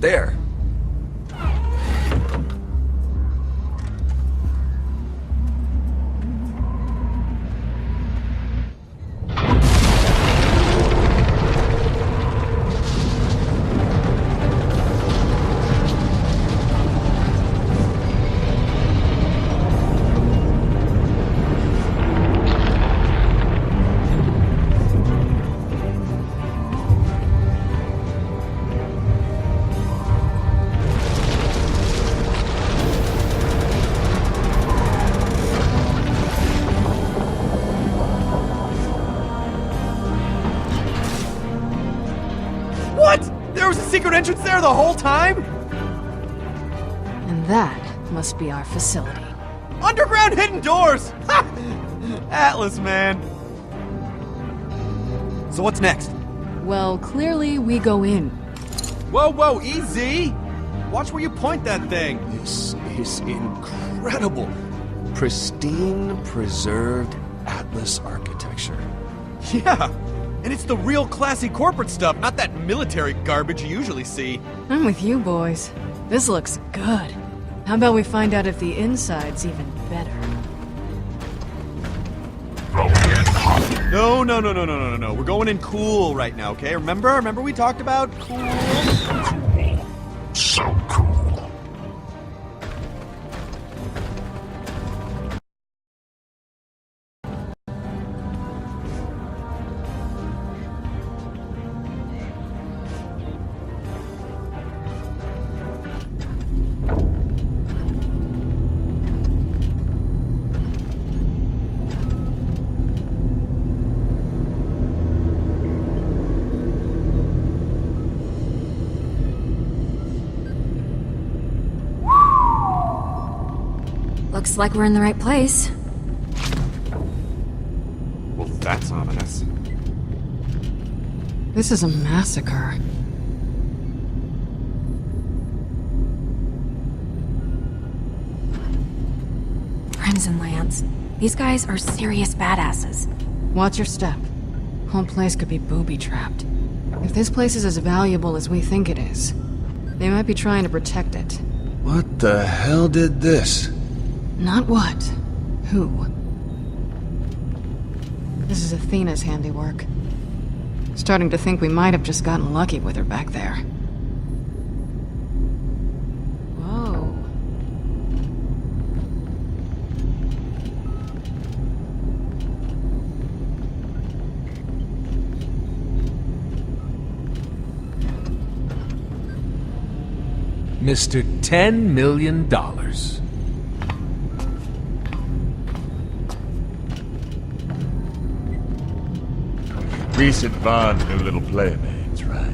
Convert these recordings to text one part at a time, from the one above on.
there. There was a secret entrance there the whole time? And that must be our facility. Underground hidden doors! Ha! Atlas, man. So what's next? Well, clearly we go in. Whoa, easy! Watch where you point that thing. This is incredible. Pristine, preserved Atlas architecture. Yeah, and it's the real classy corporate stuff, not that military garbage you usually see. I'm with you, boys. This looks good. How about we find out if the inside's even better? No. We're going in cool right now, okay? Remember we talked about cool? Cool. So cool. Looks like we're in the right place. Well, that's ominous. This is a massacre. Crimson Lance. These guys are serious badasses. Watch your step. Whole place could be booby-trapped. If this place is as valuable as we think it is, they might be trying to protect it. What the hell did this? Not what. Who? This is Athena's handiwork. Starting to think we might have just gotten lucky with her back there. Whoa. Mr. $10 million. Recent Bond's new little playmates, right?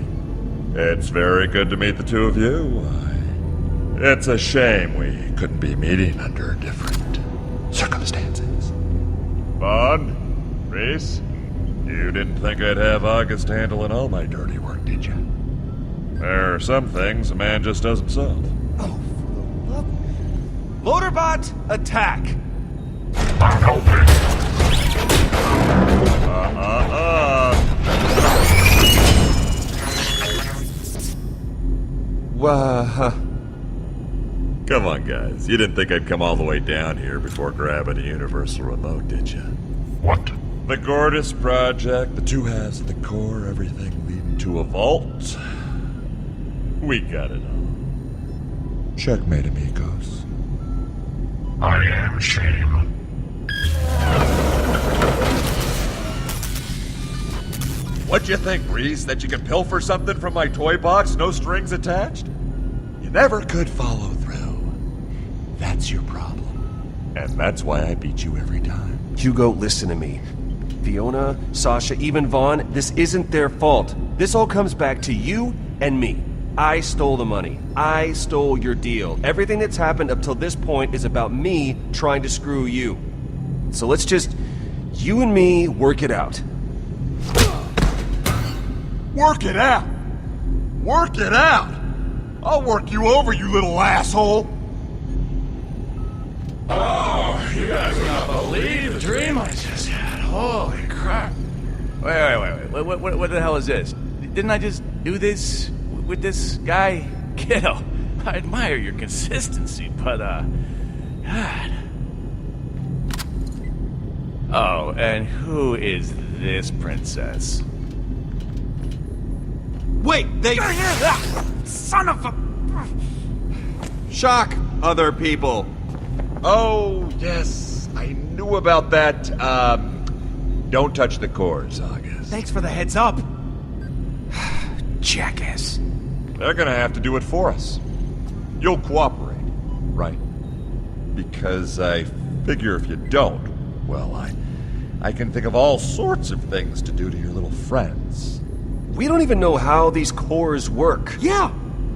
It's very good to meet the two of you. It's a shame we couldn't be meeting under different circumstances. Bond? Reese? You didn't think I'd have August handling all my dirty work, did you? There are some things a man just doesn't solve. Oh, for the love... Loaderbot, attack! I'm helping. Come on, guys. You didn't think I'd come all the way down here before grabbing a universal remote, did you? What? The Gortys Project, the two halves of the core, everything leading to a vault. We got it all. Checkmate, amigos. I am ashamed. What'd you think, Reese? That you could pilfer something from my toy box, no strings attached? You never could follow through. That's your problem. And that's why I beat you every time. Hugo, listen to me. Fiona, Sasha, even Vaughn, this isn't their fault. This all comes back to you and me. I stole the money. I stole your deal. Everything that's happened up till this point is about me trying to screw you. So let's just, you and me, work it out. Work it out! Work it out! I'll work you over, you little asshole! Oh, you guys will not believe the dream I just had. Holy crap. Wait. What the hell is this? Didn't I just do this with this guy, Kiddo, I admire your consistency, but, God. Oh, and who is this princess? Wait, they... Son of a... Shock other people. Oh, yes. I knew about that. Don't touch the cores, August. Thanks for the heads up. Jackass. They're gonna have to do it for us. You'll cooperate, right? Because I figure if you don't, well, I can think of all sorts of things to do to your little friends. We don't even know how these cores work. Yeah,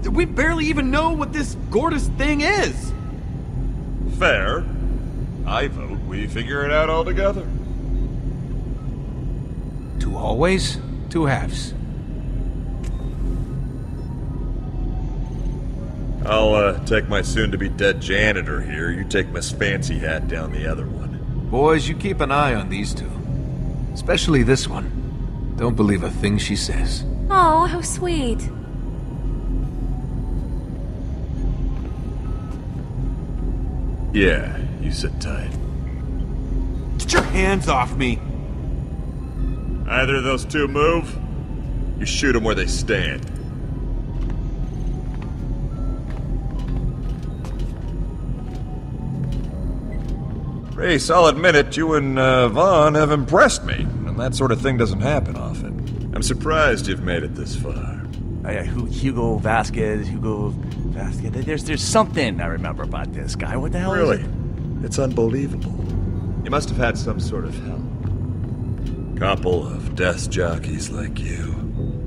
we barely even know what this gorgeous thing is. Fair. I vote we figure it out all together. 2 hallways, 2 halves. I'll take my soon-to-be-dead janitor here. You take Miss Fancy Hat down the other one. Boys, you keep an eye on these 2. Especially this one. Don't believe a thing she says. Oh, how sweet. Yeah, you sit tight. Get your hands off me. Either of those 2 move, you shoot them where they stand. Race, I'll admit it, you and Vaughn have impressed me, and that sort of thing doesn't happen often. I'm surprised you've made it this far. Hugo Vasquez. There's something I remember about this guy. What the hell is Really? it? It's unbelievable. You must have had some sort of help. Couple of desk jockeys like you.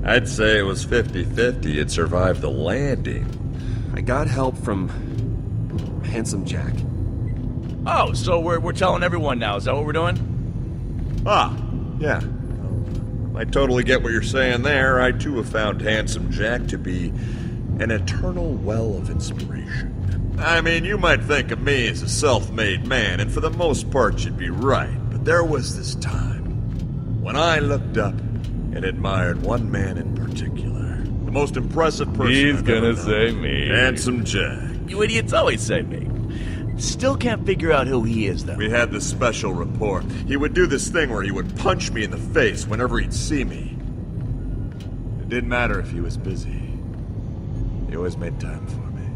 I'd say it was 50-50 you'd survive the landing. I got help from Handsome Jack. Oh, so we're telling everyone now. Is that what we're doing? Ah, yeah. I totally get what you're saying there. I too have found Handsome Jack to be an eternal well of inspiration. I mean, you might think of me as a self-made man, and for the most part you'd be right. But there was this time when I looked up and admired one man in particular. The most impressive person He's I've gonna ever known. say me. Handsome Jack. You idiots always say me. Still can't figure out who he is, though. We had this special rapport. He would do this thing where he would punch me in the face whenever he'd see me. It didn't matter if he was busy. He always made time for me.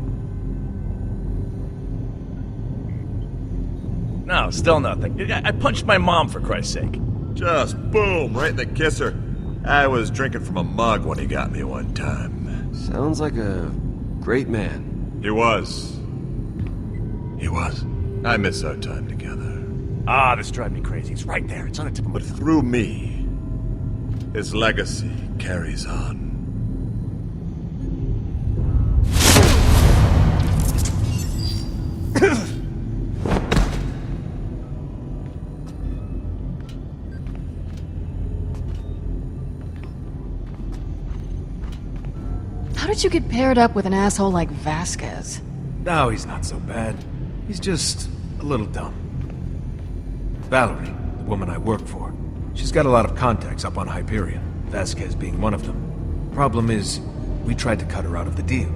No, still nothing. I punched my mom, for Christ's sake. Just boom, right in the kisser. I was drinking from a mug when he got me one time. Sounds like a great man. He was. He was. I miss our time together. Ah, this drives me crazy. It's right there. It's on the tip of my But through me, his legacy carries on. How did you get paired up with an asshole like Vasquez? No, he's not so bad. He's just a little dumb. Valerie, the woman I work for, she's got a lot of contacts up on Hyperion, Vasquez being one of them. Problem is, we tried to cut her out of the deal.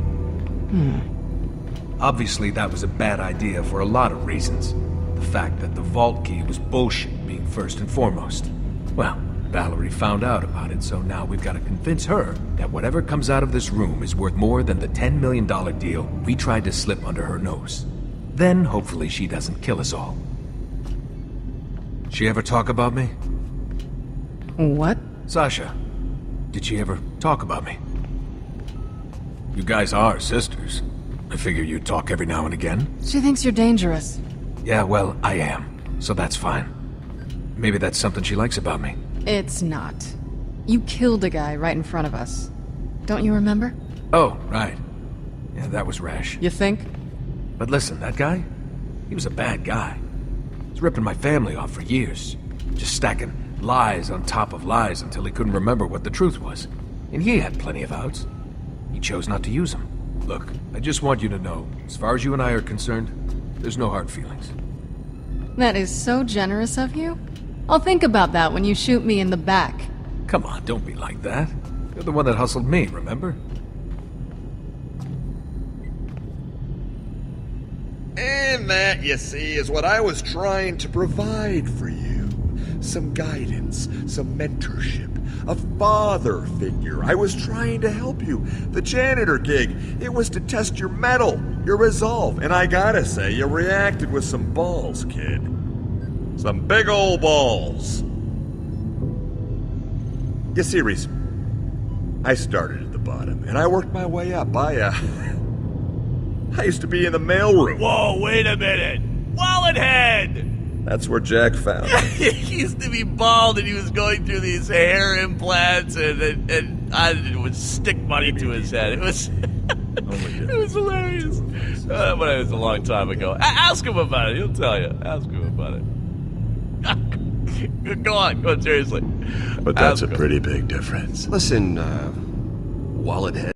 Obviously, that was a bad idea for a lot of reasons. The fact that the vault key was bullshit being first and foremost. Well, Valerie found out about it, so now we've got to convince her that whatever comes out of this room is worth more than the $10 million deal we tried to slip under her nose. Then, hopefully, she doesn't kill us all. She ever talk about me? What? Sasha, did she ever talk about me? You guys are sisters. I figure you'd talk every now and again. She thinks you're dangerous. Yeah, well, I am, so that's fine. Maybe that's something she likes about me. It's not. You killed a guy right in front of us. Don't you remember? Oh, right. Yeah, that was rash. You think? But listen, that guy? He was a bad guy. He's ripping my family off for years. Just stacking lies on top of lies until he couldn't remember what the truth was. And he had plenty of outs. He chose not to use them. Look, I just want you to know, as far as you and I are concerned, there's no hard feelings. That is so generous of you. I'll think about that when you shoot me in the back. Come on, don't be like that. You're the one that hustled me, remember? And that, you see, is what I was trying to provide for you. Some guidance, some mentorship, a father figure. I was trying to help you. The janitor gig, it was to test your mettle, your resolve. And I gotta say, you reacted with some balls, kid. Some big old balls. You see, Reese, I started at the bottom, and I worked my way up. I used to be in the mailroom. Whoa, wait a minute. Wallet head! That's where Jack found me. He used to be bald and he was going through these hair implants and I would stick money to his head. It was it was hilarious. But it was a long time ago. Ask him about it. He'll tell you. Ask him about it. Go on, seriously. But that's a pretty big difference. Listen, wallet head.